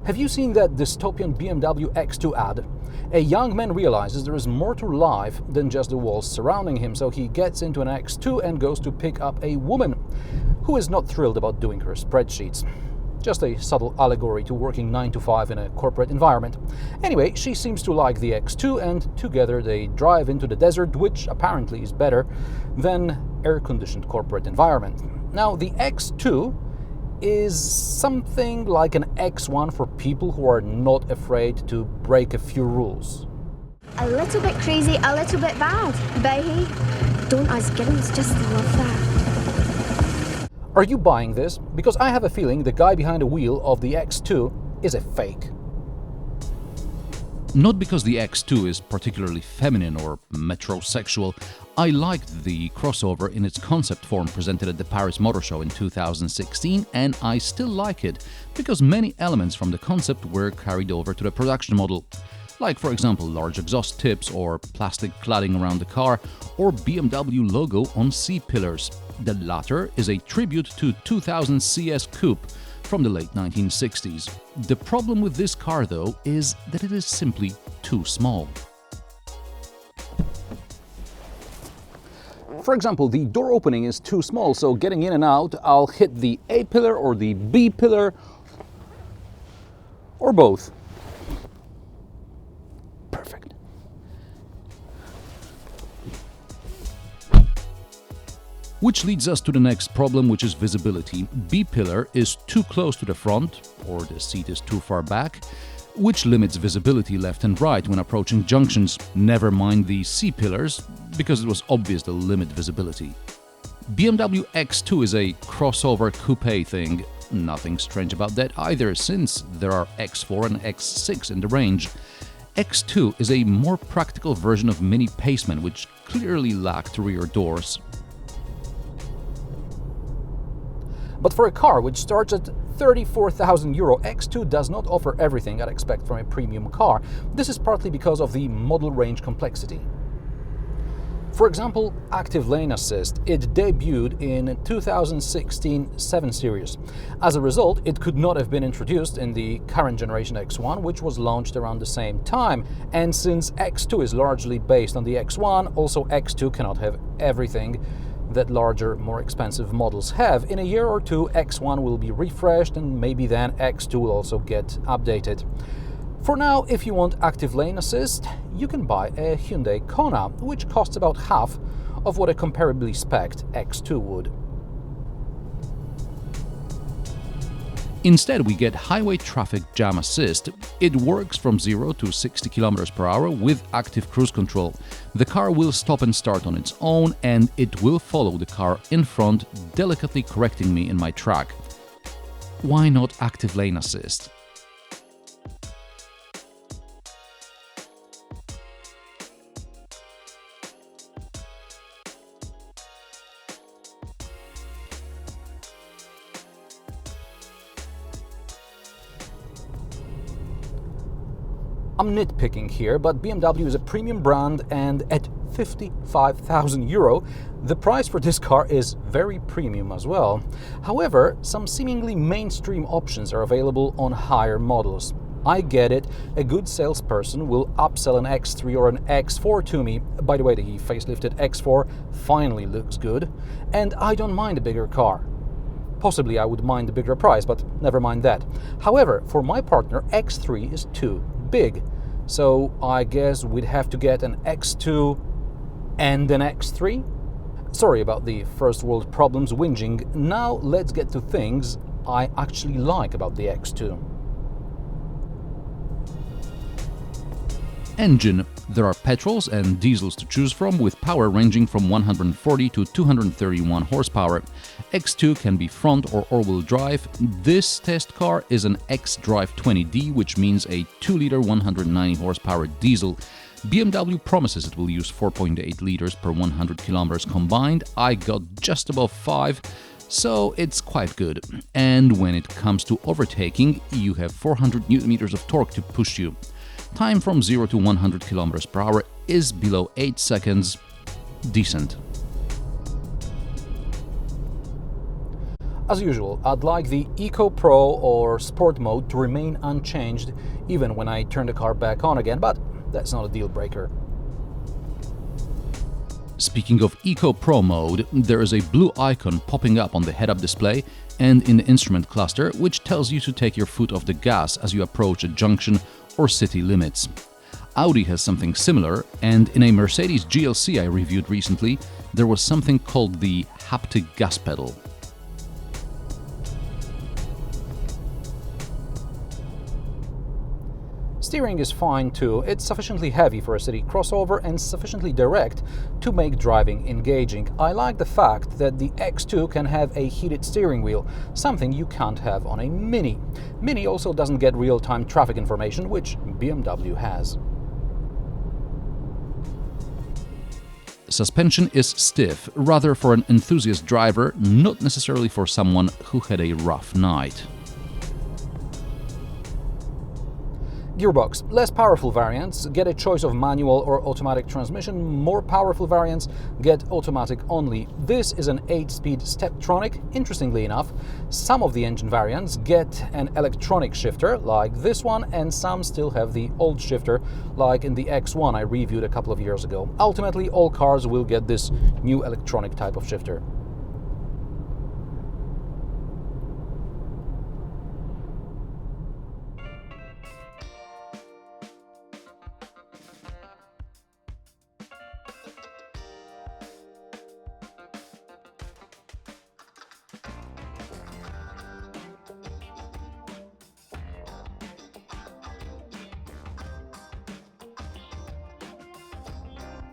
Have you seen that dystopian BMW X2 ad? A young man realizes there is more to life than just the walls surrounding him, so he gets into an X2 and goes to pick up a woman who is not thrilled about doing her spreadsheets. Just a subtle allegory to working 9 to 5 in a corporate environment. Anyway, she seems to like the X2 and together they drive into the desert, which apparently is better than air-conditioned corporate environment. Now, the X2 is something like an X1 for people who are not afraid to break a few rules. A little bit crazy, a little bit bad. But hey, don't us girls just love that? Are you buying this? Because I have a feeling the guy behind the wheel of the X2 is a fake. Not because the X2 is particularly feminine or metrosexual. I liked the crossover in its concept form presented at the Paris Motor Show in 2016, and I still like it because many elements from the concept were carried over to the production model. Like, for example, large exhaust tips or plastic cladding around the car or BMW logo on C-pillars. The latter is a tribute to 2000 CS Coupe from the late 1960s. The problem with this car, though, is that it is simply too small. For example, the door opening is too small, so getting in and out, I'll hit the A pillar or the B pillar, or both. Perfect. Which leads us to the next problem, which is visibility. B-pillar is too close to the front, or the seat is too far back, which limits visibility left and right when approaching junctions. Never mind the C-pillars, because it was obvious they'll limit visibility. BMW X2 is a crossover coupe thing. Nothing strange about that either, since there are X4 and X6 in the range. X2 is a more practical version of Mini Paceman, which clearly lacked rear doors. But for a car which starts at €34,000, X2 does not offer everything I'd expect from a premium car. This is partly because of the model range complexity. For example, active lane assist. It debuted in 2016 7 Series. As a result, it could not have been introduced in the current generation X1, which was launched around the same time. And since X2 is largely based on the X1, also X2 cannot have everything that larger, more expensive models have. In a year or two, X1 will be refreshed and maybe then X2 will also get updated. For now, if you want active lane assist, you can buy a Hyundai Kona, which costs about half of what a comparably spec'd X2 would. Instead, we get highway traffic jam assist. It works from 0 to 60 km per hour with active cruise control. The car will stop and start on its own, and it will follow the car in front, delicately correcting me in my track. Why not active lane assist? I'm nitpicking here, but BMW is a premium brand, and at €55,000, the price for this car is very premium as well. However, some seemingly mainstream options are available on higher models. I get it, a good salesperson will upsell an X3 or an X4 to me. By the way, the facelifted X4 finally looks good, and I don't mind a bigger car. Possibly I would mind the bigger price, but never mind that. However, for my partner, X3 is too big, so I guess we'd have to get an X2 and an X3? Sorry about the first world problems whinging. Now let's get to things I actually like about the X2. Engine. There are petrols and diesels to choose from, with power ranging from 140 to 231 horsepower. X2 can be front or all-wheel drive. This test car is an X-Drive 20D, which means a 2-liter 190 horsepower diesel. BMW promises it will use 4.8 liters per 100 kilometers combined. I got just above 5, so it's quite good. And when it comes to overtaking, you have 400 Nm of torque to push you. Time from 0 to 100 km per hour is below 8 seconds. Decent. As usual, I'd like the Eco Pro or Sport mode to remain unchanged even when I turn the car back on again, but that's not a deal breaker. Speaking of Eco Pro mode, there is a blue icon popping up on the head-up display and in the instrument cluster, which tells you to take your foot off the gas as you approach a junction or city limits. Audi has something similar, and in a Mercedes GLC I reviewed recently, there was something called the haptic gas pedal. Steering is fine too. It's sufficiently heavy for a city crossover and sufficiently direct to make driving engaging. I like the fact that the X2 can have a heated steering wheel, something you can't have on a Mini. Mini also doesn't get real-time traffic information, which BMW has. Suspension is stiff, rather for an enthusiast driver, not necessarily for someone who had a rough night. Gearbox. Less powerful variants get a choice of manual or automatic transmission. More powerful variants get automatic only. This is an 8-speed Steptronic. Interestingly enough, some of the engine variants get an electronic shifter, like this one, and some still have the old shifter, like in the X1 I reviewed a couple of years ago. Ultimately, all cars will get this new electronic type of shifter.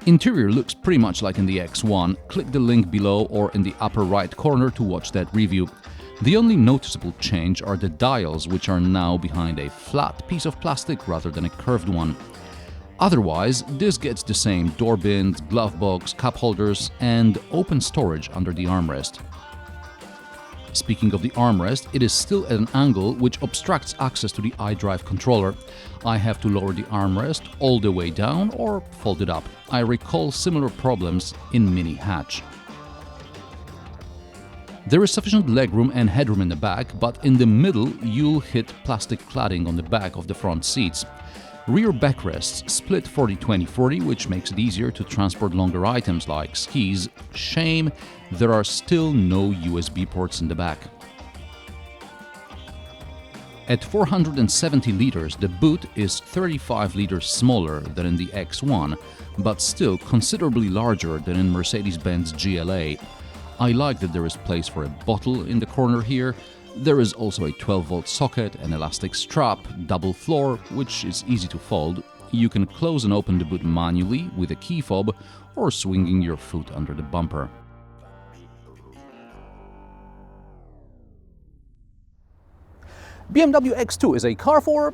Interior looks pretty much like in the X1. Click the link below or in the upper right corner to watch that review. The only noticeable change are the dials, which are now behind a flat piece of plastic rather than a curved one. Otherwise, this gets the same door bins, glove box, cup holders and open storage under the armrest. Speaking of the armrest, it is still at an angle which obstructs access to the iDrive controller. I have to lower the armrest all the way down or fold it up. I recall similar problems in Mini hatch. There is sufficient legroom and headroom in the back, but in the middle you'll hit plastic cladding on the back of the front seats. Rear backrests split 40-20-40, which makes it easier to transport longer items like skis. Shame, there are still no USB ports in the back. At 470 liters, the boot is 35 liters smaller than in the X1, but still considerably larger than in Mercedes-Benz GLA. I like that there is place for a bottle in the corner here. There is also a 12-volt socket, an elastic strap, double floor, which is easy to fold. You can close and open the boot manually with a key fob or swinging your foot under the bumper. BMW X2 is a car for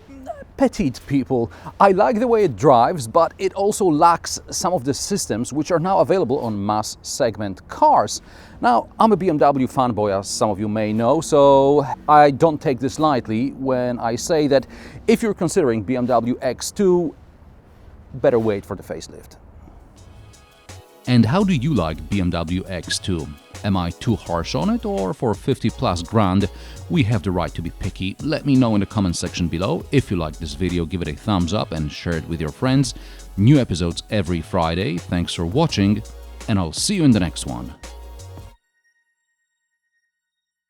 petite people. I like the way it drives, but it also lacks some of the systems which are now available on mass segment cars. Now, I'm a BMW fanboy, as some of you may know, so I don't take this lightly when I say that if you're considering BMW X2, better wait for the facelift. And how do you like BMW X2? Am I too harsh on it, or for 50 plus grand, we have the right to be picky? Let me know in the comment section below. If you like this video, give it a thumbs up and share it with your friends. New episodes every Friday. Thanks for watching, and I'll see you in the next one.